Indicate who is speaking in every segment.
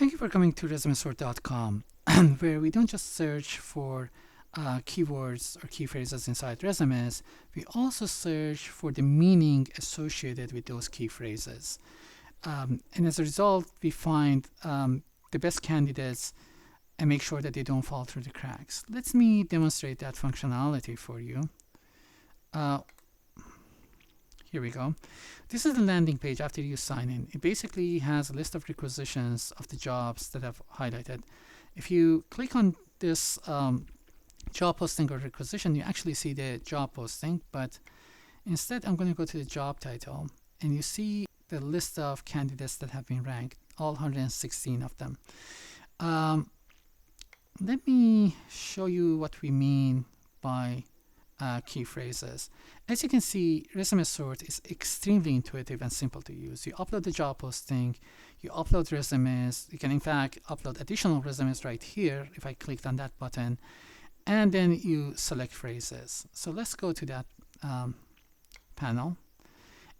Speaker 1: Thank you for coming to ResumeSort.com, where we don't just search for keywords or key phrases inside resumes, we also search for the meaning associated with those key phrases. And as a result, we find the best candidates and make sure that they don't fall through the cracks. Let me demonstrate that functionality for you. Here we go. This is the landing page after you sign in. It basically has a list of requisitions of the jobs that I've highlighted. If you click on this job posting or requisition, you actually see the job posting, but instead I'm going to go to the job title, and you see the list of candidates that have been ranked, all 116 of them. Let me show you what we mean by key phrases. As you can see, ResumeSort is extremely intuitive and simple to use. You upload the job posting, you upload resumes, you can in fact upload additional resumes right here if I clicked on that button, and then you select phrases. So let's go to that panel.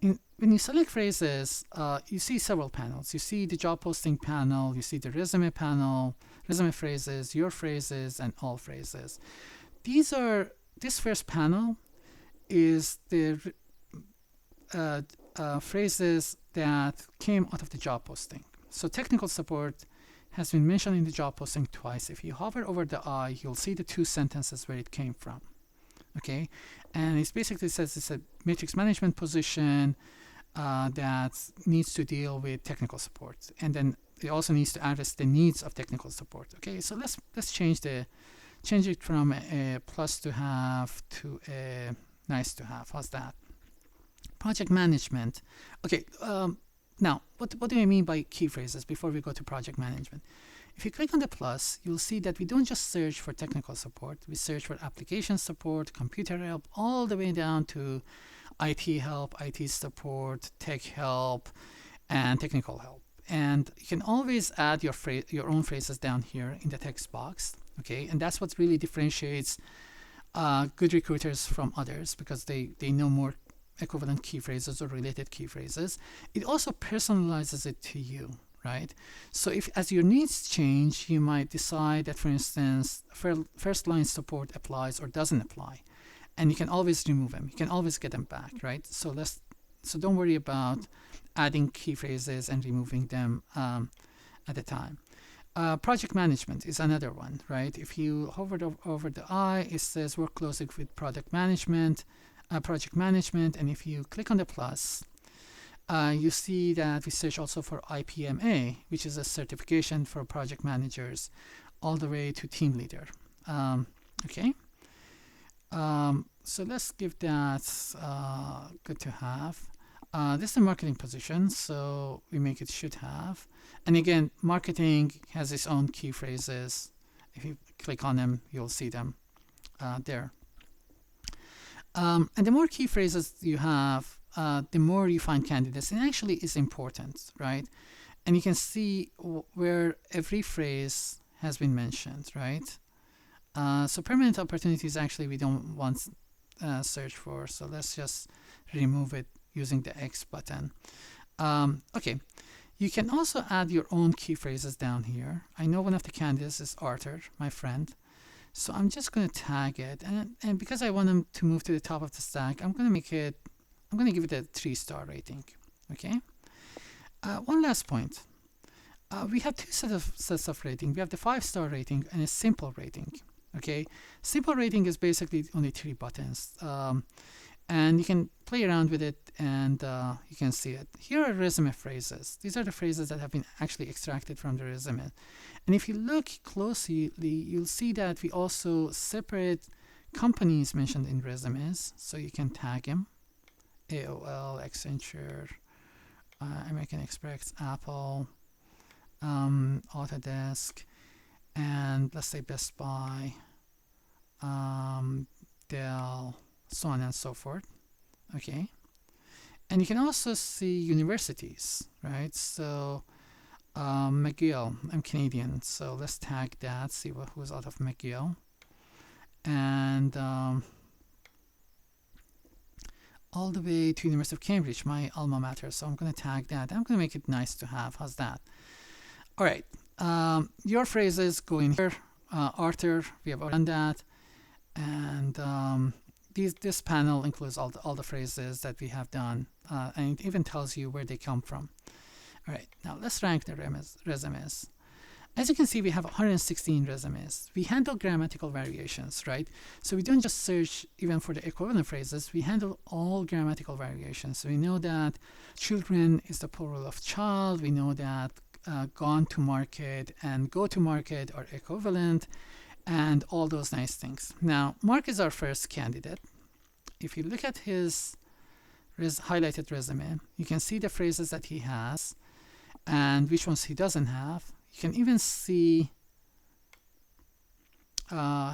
Speaker 1: When you select phrases, you see several panels. You see the job posting panel, you see the resume panel, resume phrases, your phrases, and all phrases. This first panel is the phrases that came out of the job posting. So technical support has been mentioned in the job posting twice. If you hover over the I, you'll see the two sentences where it came from. Okay, and it basically says it's a matrix management position that needs to deal with technical support, and then it also needs to address the needs of technical support. Okay, so let's change it from a plus to have to a nice to have. How's that? Project management. Okay, now what do I mean by key phrases before we go to project management? If you click on the plus, you'll see that we don't just search for technical support. We search for application support, computer help, all the way down to IT help, IT support, tech help, and technical help. And you can always add your own phrases down here in the text box. Okay, and that's what really differentiates good recruiters from others, because they know more equivalent key phrases or related key phrases. It also personalizes it to you, right? So if as your needs change, you might decide that, for instance, first line support applies or doesn't apply, and you can always remove them. You can always get them back, right? So don't worry about adding key phrases and removing them at a time. Project management is another one, right? If you hover over the I, it says work closely with project management, and if you click on the plus, you see that we search also for IPMA, which is a certification for project managers, all the way to team leader. Okay, so let's give that good to have. This is a marketing position, so we make it should have. And again, marketing has its own key phrases. If you click on them, you'll see them there. And the more key phrases you have, the more you find candidates. And actually is important, right? And you can see where every phrase has been mentioned, right? So permanent opportunities, actually, we don't want search for. So let's just remove it using the X button. Okay, you can also add your own key phrases down here. I know one of the candidates is Arthur, my friend. So I'm just going to tag it, and because I want them to move to the top of the stack, I'm going to give it a 3-star rating. Okay. One last point. We have two sets of rating. We have the 5-star rating and a simple rating. Okay. Simple rating is basically only 3 buttons. And you can play around with it, and you can see it. Here are resume phrases. These are the phrases that have been actually extracted from the resume. And if you look closely, you'll see that we also separate companies mentioned in resumes. So you can tag them. AOL, Accenture, American Express, Apple, Autodesk, and let's say Best Buy, Dell, so on and so forth. Okay, and you can also see universities, right? So McGill, I'm Canadian, so let's tag that, see who's out of McGill, and all the way to University of Cambridge, my alma mater. So I'm going to tag that. I'm going to make it nice to have. How's that? All right. your phrases go in here. Arthur, we have already done that. And this panel includes all the phrases that we have done, and it even tells you where they come from. All right, now let's rank the resumes. As you can see, we have 116 resumes. We handle grammatical variations, right? So we don't just search even for the equivalent phrases, we handle all grammatical variations. So we know that children is the plural of child. We know that gone to market and go to market are equivalent, and all those nice things. Now, Mark is our first candidate. If you look at his highlighted resume, you can see the phrases that he has and which ones he doesn't have. You can even see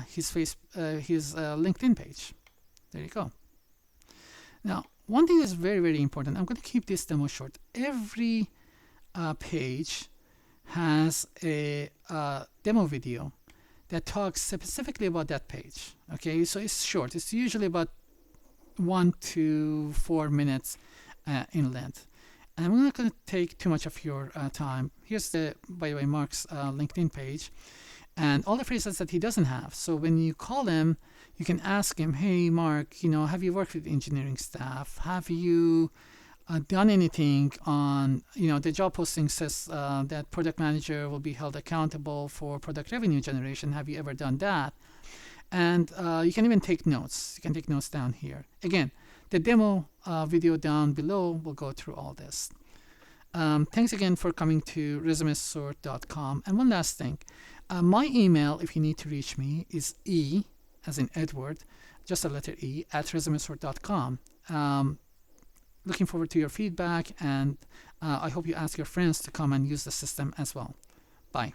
Speaker 1: his LinkedIn page. There you go. Now, one thing is very, very important. I'm going to keep this demo short. Every page has a demo video that talks specifically about that page. Okay, so it's short. It's usually about 1 to 4 minutes in length. And I'm not going to take too much of your time. Here's by the way, Mark's LinkedIn page and all the phrases that he doesn't have. So when you call him, you can ask him, hey, Mark, have you worked with engineering staff? Have you done anything on, the job posting says that product manager will be held accountable for product revenue generation. Have you ever done that? And you can even take notes. You can take notes down here. Again, the demo video down below will go through all this. Thanks again for coming to ResumeSort.com. And one last thing. My email, if you need to reach me, is E, as in Edward, just a letter E, at ResumeSort.com. Looking forward to your feedback, and I hope you ask your friends to come and use the system as well. Bye.